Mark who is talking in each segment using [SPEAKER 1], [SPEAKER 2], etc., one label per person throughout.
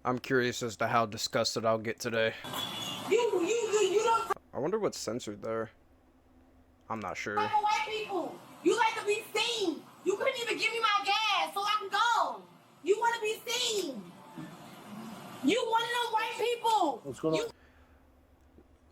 [SPEAKER 1] I'm curious as to how disgusted I'll get today.
[SPEAKER 2] You don't
[SPEAKER 1] I wonder what's censored there. I'm not sure.
[SPEAKER 2] like white people. You like to be seen. You couldn't even give me my gas so I can go. You want to be seen. You one of them white people.
[SPEAKER 3] What's going on?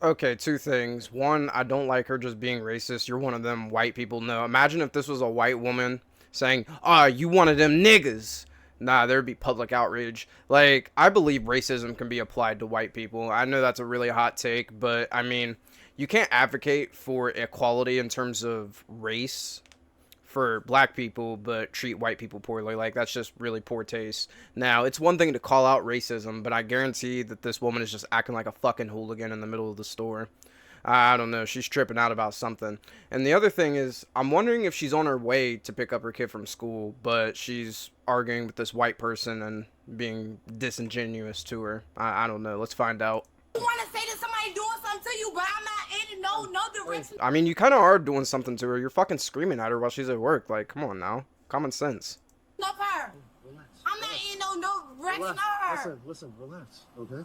[SPEAKER 1] Okay, two things. One, I don't like her just being racist. You're one of them white people. No, imagine if this was a white woman saying, "Ah, you one of them niggas." Nah, there'd be public outrage. Like, I believe racism can be applied to white people. I know that's a really hot take, but I mean, you can't advocate for equality in terms of race for black people but treat white people poorly. Like, that's just really poor taste. Now, it's one thing to call out racism, but I guarantee that this woman is just acting like a fucking hooligan in the middle of the store. I don't know, she's tripping out about something. And the other thing is, I'm wondering if she's on her way to pick up her kid from school, but she's arguing with this white person and being disingenuous to her. I don't know, let's find out.
[SPEAKER 2] You want to say that somebody doing something to you, but I'm not in no direction.
[SPEAKER 1] I mean, you kind of are doing something to her. You're fucking screaming at her while she's at work. Like, come on now. Common sense.
[SPEAKER 2] Of her.
[SPEAKER 3] Relax.
[SPEAKER 2] I'm not in no direction of her.
[SPEAKER 3] Listen, relax, okay?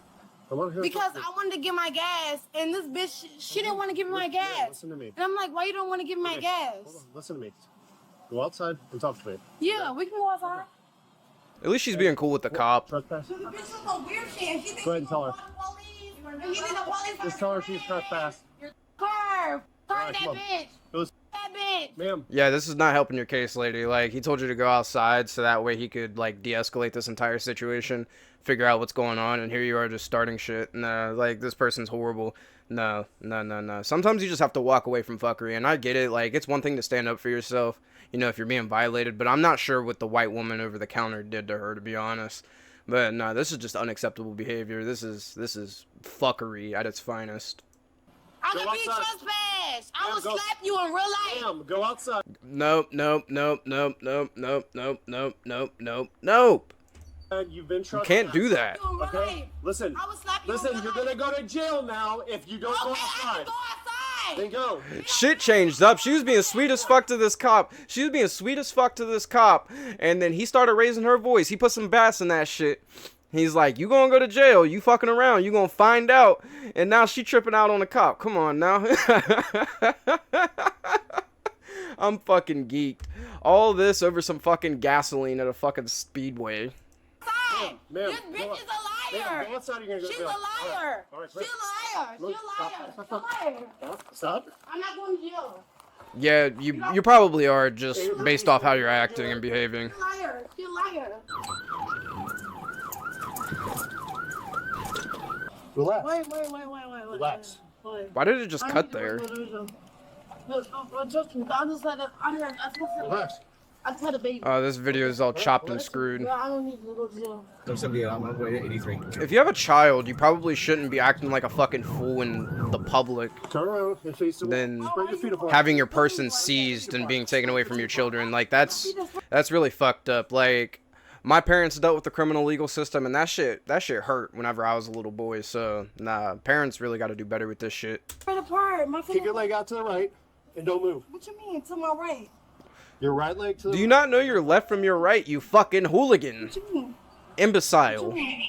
[SPEAKER 3] I want to hear
[SPEAKER 2] Because I wanted to get my gas, and this bitch, she didn't want to give me my gas.
[SPEAKER 3] Listen to me.
[SPEAKER 2] And I'm like, why you don't want to give me my gas?
[SPEAKER 3] Hold on, listen to me. Go outside and talk to me.
[SPEAKER 2] Yeah, we can go outside.
[SPEAKER 1] At least she's being cool with the cop.
[SPEAKER 3] Trespass.
[SPEAKER 2] So the bitch was some weird shit. She
[SPEAKER 3] Go ahead and tell her.
[SPEAKER 2] He did the police.
[SPEAKER 3] Just tell her she's trespassed.
[SPEAKER 2] Curve. Turn
[SPEAKER 3] Alright,
[SPEAKER 2] that
[SPEAKER 3] come on.
[SPEAKER 2] bitch.
[SPEAKER 3] Go,
[SPEAKER 2] That bitch.
[SPEAKER 3] ma'am.
[SPEAKER 1] Yeah, this is not helping your case, lady. Like, he told you to go outside so that way he could, like, de-escalate this entire situation, figure out what's going on, and here you are just starting shit. No, like, this person's horrible. No. Sometimes you just have to walk away from fuckery, and I get it. Like, it's one thing to stand up for yourself, you know, if you're being violated, but I'm not sure what the white woman over the counter did to her, to be honest. But, no, this is just unacceptable behavior. This is fuckery at its finest.
[SPEAKER 2] I'm
[SPEAKER 3] Go
[SPEAKER 2] gonna be
[SPEAKER 3] outside.
[SPEAKER 2] trespassed. I
[SPEAKER 3] Ma'am,
[SPEAKER 2] will
[SPEAKER 3] go.
[SPEAKER 2] slap you in real life.
[SPEAKER 3] Ma'am, go outside.
[SPEAKER 1] Nope.
[SPEAKER 3] You've been
[SPEAKER 1] You
[SPEAKER 3] trespassed.
[SPEAKER 1] can't do that.
[SPEAKER 2] You in real
[SPEAKER 3] Okay?
[SPEAKER 2] life.
[SPEAKER 3] Listen.
[SPEAKER 2] I will slap you in
[SPEAKER 3] Listen,
[SPEAKER 2] real
[SPEAKER 3] you're
[SPEAKER 2] life.
[SPEAKER 3] gonna go to jail now if you don't go
[SPEAKER 2] Okay, I
[SPEAKER 3] outside.
[SPEAKER 2] can go outside.
[SPEAKER 3] Then go.
[SPEAKER 1] Shit changed up. She was being sweet as fuck to this cop. And then he started raising her voice. He put some bass in that shit. He's like, you gonna go to jail. You fucking around. You gonna find out. And now she tripping out on the cop. Come on now. I'm fucking geeked. All this over some fucking gasoline at a fucking speedway.
[SPEAKER 2] Outside.
[SPEAKER 3] Ma'am,
[SPEAKER 2] This
[SPEAKER 3] go
[SPEAKER 2] bitch
[SPEAKER 3] out.
[SPEAKER 2] is a liar.
[SPEAKER 3] Ma'am, go outside. You're gonna go to
[SPEAKER 2] She's a
[SPEAKER 3] jail.
[SPEAKER 2] liar.
[SPEAKER 3] All right,
[SPEAKER 2] She's a liar. She's a liar. She's a liar.
[SPEAKER 3] Stop.
[SPEAKER 2] I'm not going to jail.
[SPEAKER 1] Yeah, you probably are, just based off how you're acting and behaving.
[SPEAKER 2] She's a liar. She's a liar.
[SPEAKER 3] Relax.
[SPEAKER 2] Wait.
[SPEAKER 3] Relax.
[SPEAKER 2] Wait.
[SPEAKER 1] Why did it just cut there?
[SPEAKER 3] Relax.
[SPEAKER 2] I just had a baby.
[SPEAKER 1] Oh, this video is all chopped and screwed.
[SPEAKER 2] I don't need to go to jail.
[SPEAKER 4] There's somebody on my way to 83.
[SPEAKER 1] If you have a child, you probably shouldn't be acting like a fucking fool in the public.
[SPEAKER 3] Turn around and face the wall.
[SPEAKER 1] Then
[SPEAKER 3] Spread your feet apart.
[SPEAKER 1] having your person seized and being taken away from your children, like, that's really fucked up. Like, my parents dealt with the criminal legal system, and that shit hurt whenever I was a little boy. So nah, parents really got to do better with this shit.
[SPEAKER 2] Spread apart. My
[SPEAKER 3] Kick your leg out to the right and don't move.
[SPEAKER 2] What you mean? To my right.
[SPEAKER 3] Your right leg to the
[SPEAKER 1] Do you not know your left from your right, you fucking hooligan,
[SPEAKER 2] What you mean?
[SPEAKER 1] imbecile?
[SPEAKER 2] I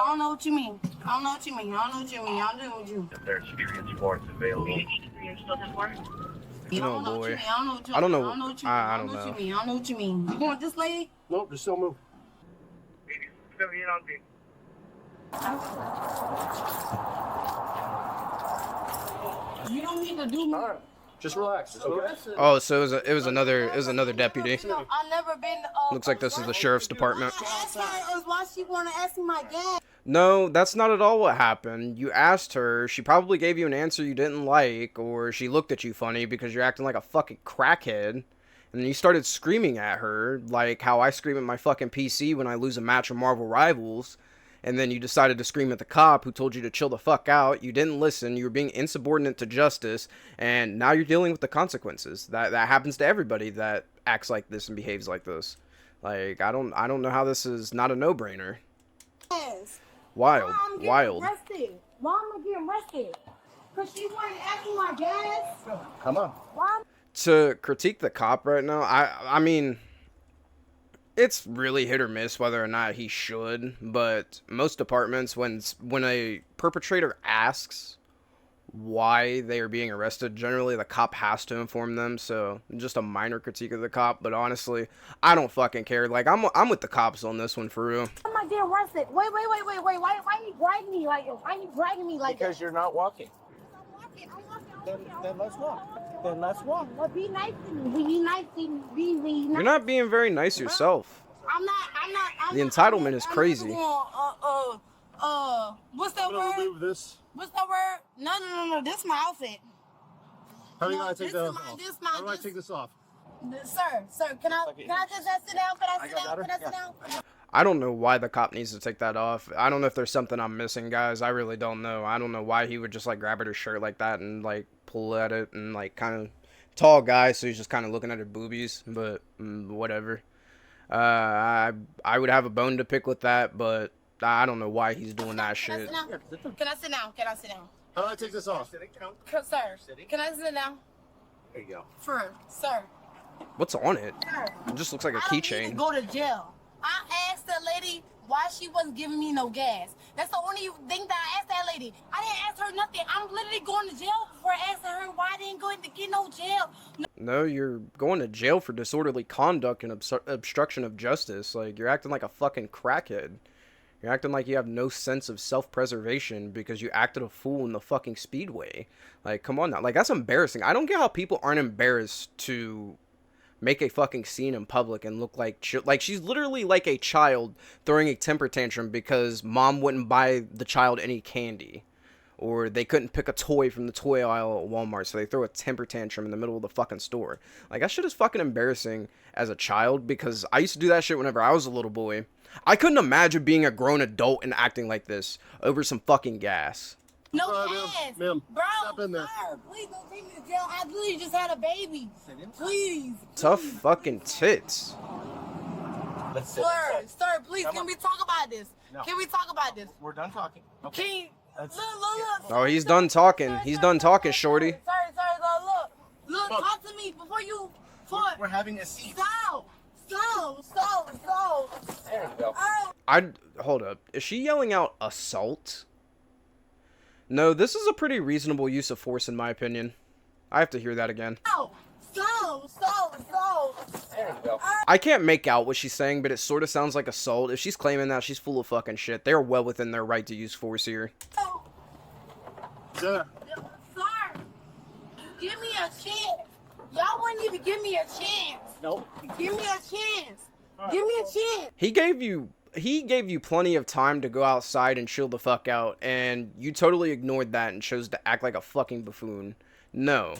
[SPEAKER 2] don't know what you mean. I don't know what you mean. I don't know what you mean. I don't know what you mean.
[SPEAKER 5] There's transports available.
[SPEAKER 2] I
[SPEAKER 1] No,
[SPEAKER 2] don't know what
[SPEAKER 1] boy.
[SPEAKER 2] you mean. I don't know what you mean.
[SPEAKER 1] I don't know.
[SPEAKER 2] I don't know what you mean.
[SPEAKER 1] I
[SPEAKER 2] I
[SPEAKER 1] don't
[SPEAKER 2] don't know what
[SPEAKER 1] know.
[SPEAKER 2] you mean. I don't know what you mean. You want this lady?
[SPEAKER 3] Nope, just don't move.
[SPEAKER 2] You don't need to do
[SPEAKER 3] All right. Just relax. Okay?
[SPEAKER 1] Oh, so it was another deputy.
[SPEAKER 2] I've never been.
[SPEAKER 1] Looks like this is the sheriff's department.
[SPEAKER 2] I asked her why she want to ask me my gas.
[SPEAKER 1] No, that's not at all what happened. You asked her, she probably gave you an answer you didn't like, or she looked at you funny because you're acting like a fucking crackhead. And then you started screaming at her, like how I scream at my fucking PC when I lose a match of Marvel Rivals. And then you decided to scream at the cop who told you to chill the fuck out. You didn't listen. You were being insubordinate to justice. And now you're dealing with the consequences. That happens to everybody that acts like this and behaves like this. Like, I don't know how this is not a no-brainer.
[SPEAKER 2] Yes.
[SPEAKER 1] Wild.
[SPEAKER 2] Why I'm getting
[SPEAKER 1] Wild.
[SPEAKER 2] arrested? Why am I getting arrested? Because she wanted to ask me my gas?
[SPEAKER 3] Come on.
[SPEAKER 2] Why?
[SPEAKER 1] To critique the cop right now, I mean, It's really hit or miss whether or not he should, but most departments, when a perpetrator asks why they are being arrested, generally the cop has to inform them. So just a minor critique of the cop, but honestly, I don't fucking care. Like I'm with the cops on this one for real.
[SPEAKER 2] I'm not getting arrested. Wait. Why you dragging me like this? Why you dragging me like
[SPEAKER 6] Because
[SPEAKER 2] this?
[SPEAKER 6] you're not walking.
[SPEAKER 2] I'm walking.
[SPEAKER 6] Then let's walk. Then let's walk.
[SPEAKER 2] Well, be nice to me. Be nice to me. Be nice.
[SPEAKER 1] You're not being very nice yourself.
[SPEAKER 2] I'm not.
[SPEAKER 1] The entitlement is crazy.
[SPEAKER 2] What's that
[SPEAKER 3] I'm gonna
[SPEAKER 2] word?
[SPEAKER 3] remove this.
[SPEAKER 2] What's that word? No. This is my outfit.
[SPEAKER 3] How do you
[SPEAKER 2] No,
[SPEAKER 3] gotta take
[SPEAKER 2] this
[SPEAKER 3] that
[SPEAKER 2] is
[SPEAKER 3] off?
[SPEAKER 2] my- this is
[SPEAKER 3] How do I
[SPEAKER 2] my-
[SPEAKER 3] take this off?
[SPEAKER 2] Sir, can I just sit down? Can I sit down? Can I sit down?
[SPEAKER 1] I don't know why the cop needs to take that off. I don't know if there's something I'm missing, guys. I really don't know. I don't know why he would just like grab at her shirt like that and like pull at it and like kind of tall guy, so he's just kind of looking at her boobies. But whatever. I would have a bone to pick with that, but I don't know why he's doing that shit.
[SPEAKER 2] Can I sit down? Can I sit down?
[SPEAKER 3] How do I take this off?
[SPEAKER 2] Sir, can I sit down?
[SPEAKER 6] There you go.
[SPEAKER 2] Sir.
[SPEAKER 1] What's on it?
[SPEAKER 2] Sir.
[SPEAKER 1] It just looks like a
[SPEAKER 2] I don't need to
[SPEAKER 1] keychain.
[SPEAKER 2] go to jail. I asked the lady why she wasn't giving me no gas. That's the only thing that I asked that lady. I didn't ask her nothing. I'm literally going to jail for asking her why I didn't go to get no jail.
[SPEAKER 1] No, you're going to jail for disorderly conduct and obstruction of justice. Like, you're acting like a fucking crackhead. You're acting like you have no sense of self-preservation because you acted a fool in the fucking speedway. Like, come on now. Like, that's embarrassing. I don't get how people aren't embarrassed to make a fucking scene in public and look like she's literally like a child throwing a temper tantrum because mom wouldn't buy the child any candy, or they couldn't pick a toy from the toy aisle at Walmart, so they throw a temper tantrum in the middle of the fucking store. Like, that shit is fucking embarrassing as a child, because I used to do that shit whenever I was a little boy. I couldn't imagine being a grown adult and acting like this over some fucking gas.
[SPEAKER 2] No
[SPEAKER 3] Ma'am,
[SPEAKER 2] gas.
[SPEAKER 3] ma'am,
[SPEAKER 2] Bro,
[SPEAKER 3] step in there.
[SPEAKER 2] sir, please don't take me to jail. I literally just had a baby. Please.
[SPEAKER 1] Tough fucking tits.
[SPEAKER 6] Let's sit.
[SPEAKER 2] Sir, please,
[SPEAKER 6] Come
[SPEAKER 2] can
[SPEAKER 6] on.
[SPEAKER 2] we talk about this?
[SPEAKER 6] No.
[SPEAKER 2] Can we talk about this?
[SPEAKER 6] We're done talking. Okay.
[SPEAKER 2] Can you...
[SPEAKER 6] Let's-
[SPEAKER 2] Look.
[SPEAKER 1] Oh, he's done talking. He's done talking, shorty.
[SPEAKER 2] Sorry, look, talk to me before you...
[SPEAKER 6] We're having a seat.
[SPEAKER 2] Stop.
[SPEAKER 6] There you go.
[SPEAKER 1] Hold up. Is she yelling out assault? No, this is a pretty reasonable use of force in my opinion. I have to hear that again.
[SPEAKER 2] Stop.
[SPEAKER 6] There you go.
[SPEAKER 1] I can't make out what she's saying, but it sort of sounds like assault. If she's claiming that, she's full of fucking shit. They're well within their right to use force here.
[SPEAKER 3] Sir,
[SPEAKER 2] Sir, give me a chance. Y'all wouldn't even give me a chance.
[SPEAKER 6] Nope.
[SPEAKER 2] Give me a chance. Give me a chance.
[SPEAKER 1] He gave you plenty of time to go outside and chill the fuck out, and you totally ignored that and chose to act like a fucking buffoon. No.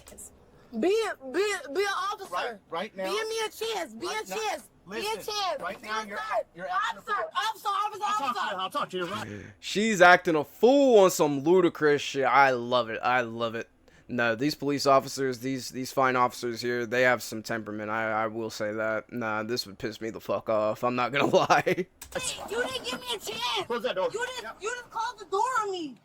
[SPEAKER 2] Be an officer.
[SPEAKER 6] Right now.
[SPEAKER 2] Give me a chance. Be a
[SPEAKER 6] Right now.
[SPEAKER 2] chance. Be a
[SPEAKER 6] Listen,
[SPEAKER 2] chance.
[SPEAKER 6] right
[SPEAKER 2] Be
[SPEAKER 6] now
[SPEAKER 2] a
[SPEAKER 6] you're
[SPEAKER 2] sir.
[SPEAKER 6] acting a fool.
[SPEAKER 2] Officer.
[SPEAKER 3] I'll talk to you. Right.
[SPEAKER 1] She's acting a fool on some ludicrous shit. I love it. No, these police officers, these fine officers here, they have some temperament. I will say that. Nah, this would piss me the fuck off. I'm not gonna lie.
[SPEAKER 2] You didn't give me a chance.
[SPEAKER 3] Close that door.
[SPEAKER 2] You didn't close the door on me.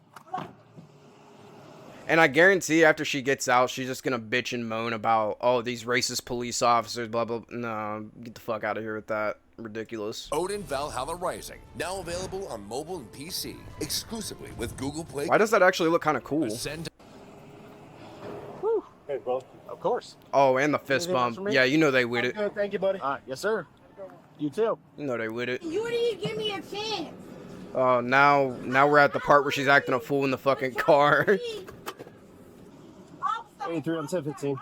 [SPEAKER 1] And I guarantee after she gets out, she's just gonna bitch and moan about, oh, these racist police officers, blah, blah, blah. No, get the fuck out of here with that. Ridiculous.
[SPEAKER 7] Odin Valhalla Rising, now available on mobile and PC, exclusively with Google Play.
[SPEAKER 1] Why does that actually look kind of cool?
[SPEAKER 7] Send
[SPEAKER 3] Hey, bro.
[SPEAKER 6] Of course.
[SPEAKER 1] Oh, and the fist
[SPEAKER 6] Anything else
[SPEAKER 1] bump.
[SPEAKER 6] for me?
[SPEAKER 1] Yeah, you know they with it.
[SPEAKER 3] Good, thank you, buddy.
[SPEAKER 6] Yes, sir. You too.
[SPEAKER 1] You know they with it.
[SPEAKER 2] You didn't give me a chance.
[SPEAKER 1] Oh, now we're at the part where she's acting a fool in the fucking car.
[SPEAKER 3] 83 on 1015.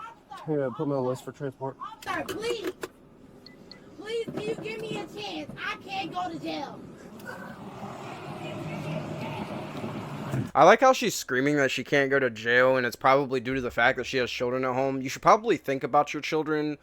[SPEAKER 3] Here, put me on the list for transport.
[SPEAKER 2] Officer, please. Please, can you give me a chance? I can't go to jail.
[SPEAKER 1] I like how she's screaming that she can't go to jail, and it's probably due to the fact that she has children at home. You should probably think about your children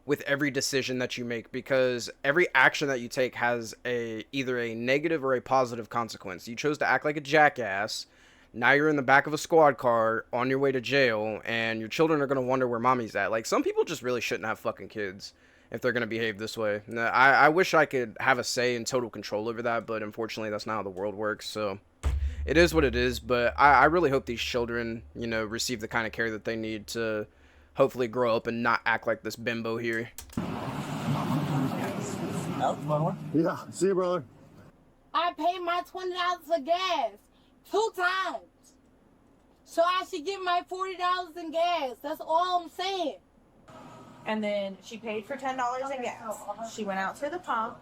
[SPEAKER 1] with every decision that you make, because every action that you take has either a negative or a positive consequence. You chose to act like a jackass. Now you're in the back of a squad car on your way to jail, and your children are going to wonder where mommy's at. Like, some people just really shouldn't have fucking kids if they're going to behave this way. Now, I wish I could have a say and total control over that, but unfortunately that's not how the world works, so it is what it is. But I really hope these children, you know, receive the kind of care that they need to hopefully grow up and not act like this bimbo here.
[SPEAKER 3] Yeah, see you, brother.
[SPEAKER 2] I paid my $20 for gas 2 times. So I should get my $40 in gas. That's all I'm saying.
[SPEAKER 8] And then she paid for $10 in gas. She went out to the pump.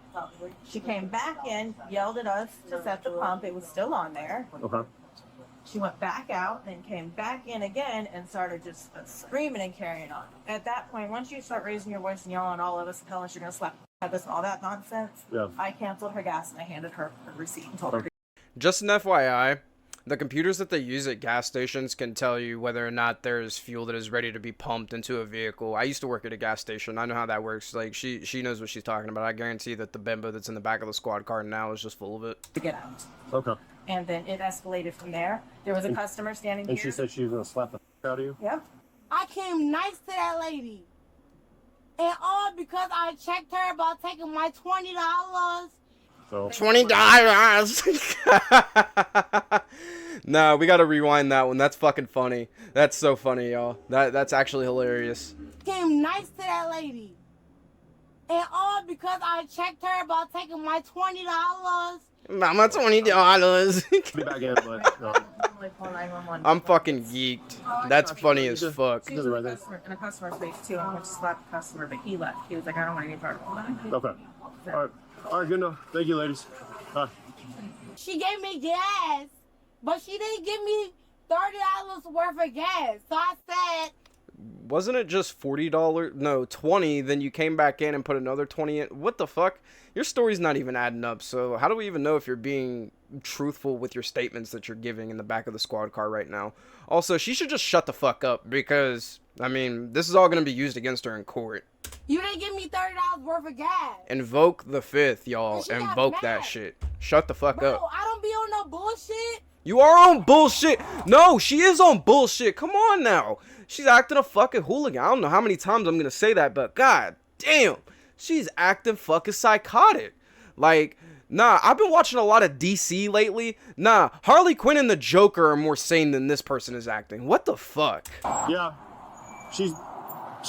[SPEAKER 8] She came back in, yelled at us to set the pump. It was still on there.
[SPEAKER 3] Okay.
[SPEAKER 8] She went back out, then came back in again and started just screaming and carrying on. At that point, once you start raising your voice and yelling at all of us and telling us you're going to slap us and all that nonsense,
[SPEAKER 3] Yeah.
[SPEAKER 8] I canceled her gas and I handed her her receipt and told her to.
[SPEAKER 1] Just an FYI, the computers that they use at gas stations can tell you whether or not there's fuel that is ready to be pumped into a vehicle. I used to work at a gas station. I know how that works. Like, she knows what she's talking about. I guarantee that the bimbo that's in the back of the squad car now is just full of it.
[SPEAKER 8] To get out.
[SPEAKER 3] Okay.
[SPEAKER 8] And then it escalated from there. There was a customer standing
[SPEAKER 3] And
[SPEAKER 8] here.
[SPEAKER 3] she said she was gonna slap the out of you.
[SPEAKER 8] Yep.
[SPEAKER 2] I came nice to that lady. And all because I checked her about taking my $20.
[SPEAKER 3] So
[SPEAKER 1] $20. No, we gotta rewind that one. That's fucking funny. That's so funny, y'all. That's actually hilarious.
[SPEAKER 2] Came nice to that lady. And all because I checked her about taking my $20.
[SPEAKER 1] Mama, $20.
[SPEAKER 3] be back in, but
[SPEAKER 8] Like, call 911.
[SPEAKER 1] I'm fucking geeked. That's funny as fuck.
[SPEAKER 8] She was in a customer's face too. I went to slap the customer, but he left. He was like, I don't want any part of that.
[SPEAKER 3] okay. All right, good enough. Thank you, ladies. Bye.
[SPEAKER 2] She gave me gas, but she didn't give me $30 worth of gas. So I said,
[SPEAKER 1] Wasn't it just $40? No, 20. Then you came back in and put another 20 in. What the fuck? Your story's not even adding up. So how do we even know if you're being truthful with your statements that you're giving in the back of the squad car right now? Also, she should just shut the fuck up because, I mean, this is all going to be used against her in court.
[SPEAKER 2] you didn't give me $30 worth of gas.
[SPEAKER 1] Invoke the fifth, y'all.
[SPEAKER 2] And she got
[SPEAKER 1] Invoke that
[SPEAKER 2] mad.
[SPEAKER 1] shit. Shut the fuck
[SPEAKER 2] Bro,
[SPEAKER 1] up.
[SPEAKER 2] I don't be on no bullshit.
[SPEAKER 1] You are on bullshit. No, she is on bullshit. Come on now. She's acting a fucking hooligan. I don't know how many times I'm going to say that, but god damn. She's acting fucking psychotic. Like, nah, I've been watching a lot of DC lately. Nah, Harley Quinn and the Joker are more sane than this person is acting. What the fuck?
[SPEAKER 3] Yeah, she's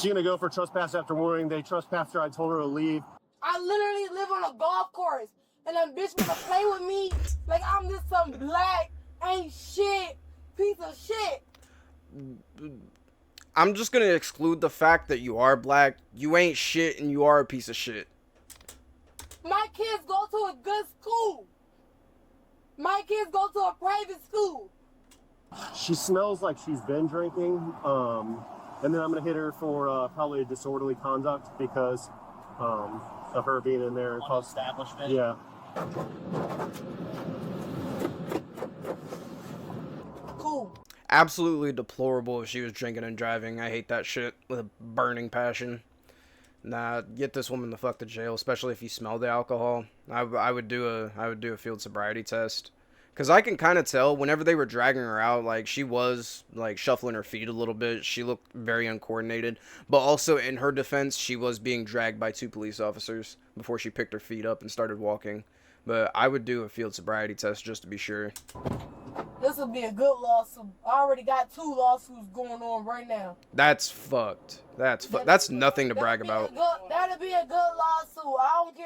[SPEAKER 3] gonna go for trespass after warning. They trespassed her. I told her to leave.
[SPEAKER 2] I literally live on a golf course, and a bitch wanna play with me like I'm just some black ain't shit piece of shit.
[SPEAKER 1] I'm just gonna exclude the fact that you are black. You ain't shit and you are a piece of shit.
[SPEAKER 2] My kids go to a good school. My kids go to a private school.
[SPEAKER 3] She smells like she's been drinking. And then I'm gonna hit her for probably a disorderly conduct because of her being in there.
[SPEAKER 6] Establishment.
[SPEAKER 3] Yeah.
[SPEAKER 2] Cool.
[SPEAKER 1] Absolutely deplorable if she was drinking and driving. I hate that shit with a burning passion. Nah, get this woman the fuck to jail, especially if you smell the alcohol. I would do a field sobriety test. Cause I can kind of tell whenever they were dragging her out, like she was like shuffling her feet a little bit. She looked very uncoordinated, but also in her defense, she was being dragged by 2 police officers before she picked her feet up and started walking. But I would do a field sobriety test just to be sure.
[SPEAKER 2] This will be a good lawsuit. I already got 2 lawsuits going on right now.
[SPEAKER 1] That's fucked. That's nothing to brag about.
[SPEAKER 2] That'll be a good lawsuit. I don't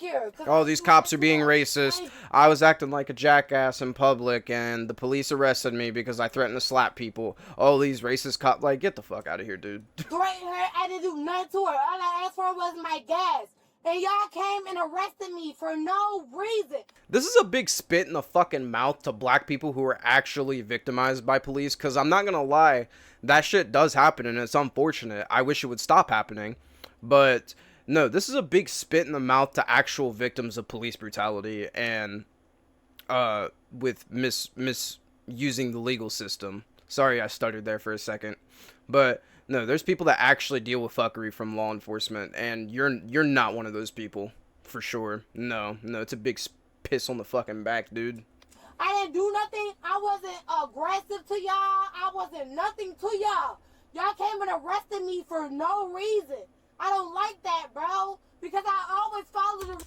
[SPEAKER 2] care.
[SPEAKER 1] Oh, these cops are being racist. I was acting like a jackass in public, and the police arrested me because I threatened to slap people. Oh, these racist cops. Like, get the fuck out of here, dude.
[SPEAKER 2] Threatened her. I didn't do nothing to her. All I asked for was my gas. And y'all came and arrested me for no reason.
[SPEAKER 1] This is a big spit in the fucking mouth to black people who are actually victimized by police, because I'm not gonna lie, that shit does happen and it's unfortunate. I wish it would stop happening. But no, this is a big spit in the mouth to actual victims of police brutality and with misusing the legal system. Sorry I stuttered there for a second. But no, there's people that actually deal with fuckery from law enforcement, and you're not one of those people, for sure. No, it's a big piss on the fucking back, dude.
[SPEAKER 2] I didn't do nothing. I wasn't aggressive to y'all. I wasn't nothing to y'all. Y'all came and arrested me for no reason. I don't like that, bro, because I always follow the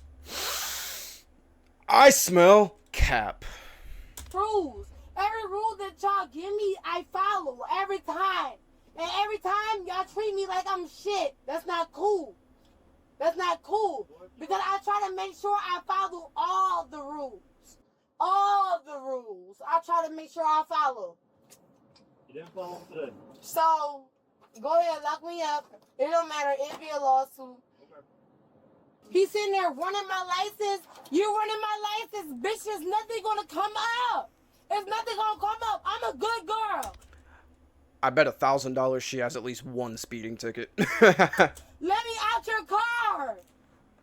[SPEAKER 1] I smell cap.
[SPEAKER 2] rules. Every rule that y'all give me, I follow every time. And every time y'all treat me like I'm shit. That's not cool. That's not cool. Because I try to make sure I follow all the rules. All the rules. I try to make sure I follow.
[SPEAKER 3] You didn't follow today.
[SPEAKER 2] So, go ahead, lock me up. It don't matter. It'll be a lawsuit. He's sitting there running my license. You running my license, bitch. There's nothing gonna come up. There's nothing gonna come up. I'm a good girl.
[SPEAKER 1] I bet $1,000 she has at least one speeding ticket.
[SPEAKER 2] Let me out your car.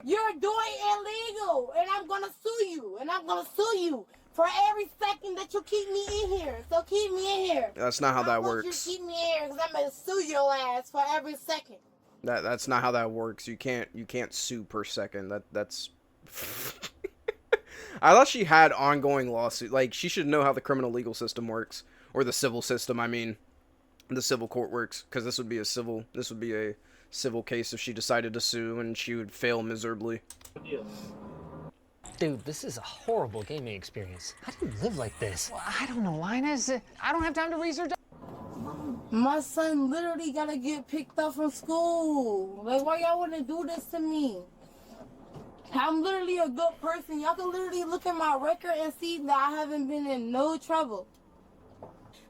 [SPEAKER 2] You're doing illegal, and I'm gonna sue you. And I'm gonna sue you for every second that you keep me in here. So keep me in here.
[SPEAKER 1] That's not how that
[SPEAKER 2] I want
[SPEAKER 1] works.
[SPEAKER 2] you to keep me in here because I'm gonna sue your ass for every second.
[SPEAKER 1] That's not how that works. You can't sue per second. That's I thought she had ongoing lawsuit. Like, she should know how the criminal legal system works, or the civil system, I mean, the civil court works, because this would be a civil case if she decided to sue, and she would fail miserably.
[SPEAKER 9] Dude, this is a horrible gaming experience. How do you live like this?
[SPEAKER 10] Well, I don't know, Linus. I don't have time to research.
[SPEAKER 2] My son literally gotta get picked up from school. Like, why y'all wanna do this to me? I'm literally a good person. Y'all can literally look at my record and see that I haven't been in no trouble.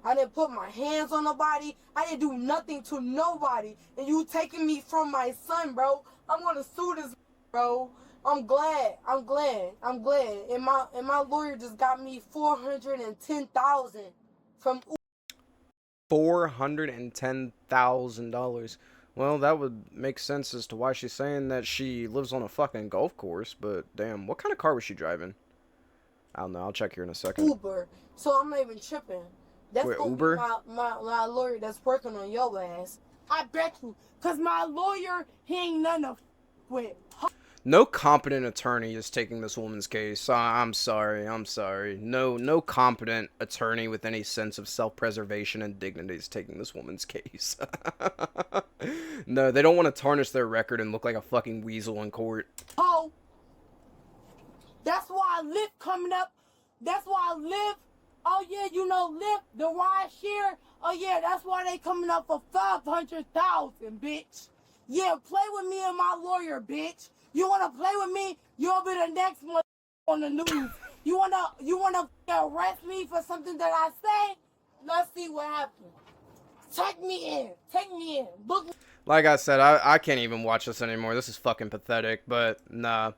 [SPEAKER 2] I didn't put my hands on nobody. I didn't do nothing to nobody. And you taking me from my son, bro. I'm gonna sue this, bro. I'm glad. And my lawyer just got me $410,000 from
[SPEAKER 1] $410,000. Well, that would make sense as to why she's saying that she lives on a fucking golf course, but damn, what kind of car was she driving? I don't know, I'll check here in a second.
[SPEAKER 2] Uber. So I'm not even tripping. That's
[SPEAKER 1] Wait,
[SPEAKER 2] gonna
[SPEAKER 1] Uber?
[SPEAKER 2] be my lawyer that's working on your ass. I bet you. Because my lawyer, he ain't none of with.
[SPEAKER 1] No competent attorney is taking this woman's case. I'm sorry. No competent attorney with any sense of self-preservation and dignity is taking this woman's case. No, they don't want to tarnish their record and look like a fucking weasel in court.
[SPEAKER 2] Oh. That's why Lyft coming up. That's why Lyft. Oh yeah, you know Lyft, the ride share. Oh yeah, that's why they coming up for 500,000, bitch. Yeah, play with me and my lawyer, bitch. You wanna play with me? You'll be the next one on the news. You wanna arrest me for something that I say? Let's see what happens. Take me in. Book me.
[SPEAKER 1] Like I said, I can't even watch this anymore. This is fucking pathetic, but nah.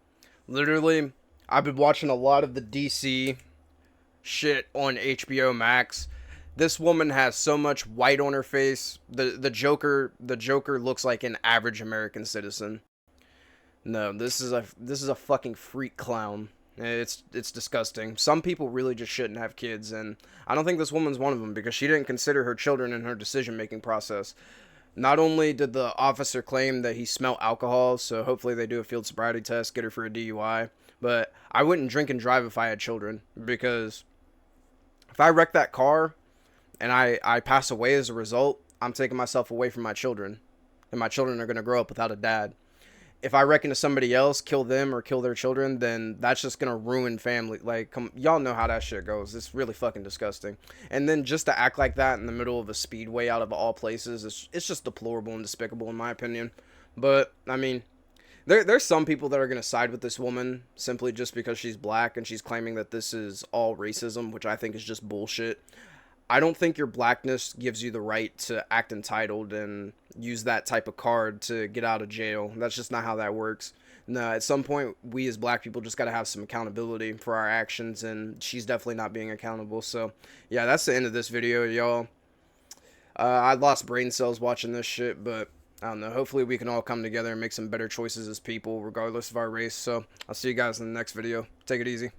[SPEAKER 1] Literally, I've been watching a lot of the DC shit on HBO Max. This woman has so much white on her face. The Joker looks like an average American citizen. No, this is a fucking freak clown. It's disgusting. Some people really just shouldn't have kids, and I don't think this woman's one of them because she didn't consider her children in her decision-making process. Not only did the officer claim that he smelled alcohol, so hopefully they do a field sobriety test, get her for a DUI, but I wouldn't drink and drive if I had children, because if I wreck that car and I pass away as a result, I'm taking myself away from my children, and my children are going to grow up without a dad. If I wreck into somebody else, kill them or kill their children, then that's just going to ruin family. Like, y'all know how that shit goes. It's really fucking disgusting. And then just to act like that in the middle of a speedway out of all places, it's just deplorable and despicable in my opinion. But, I mean, there's some people that are going to side with this woman simply just because she's black and she's claiming that this is all racism, which I think is just bullshit. I don't think your blackness gives you the right to act entitled and use that type of card to get out of jail. That's just not how that works. No, at some point, we as black people just got to have some accountability for our actions, and she's definitely not being accountable. So, yeah, that's the end of this video, y'all. I lost brain cells watching this shit, but I don't know. Hopefully, we can all come together and make some better choices as people, regardless of our race. So, I'll see you guys in the next video. Take it easy.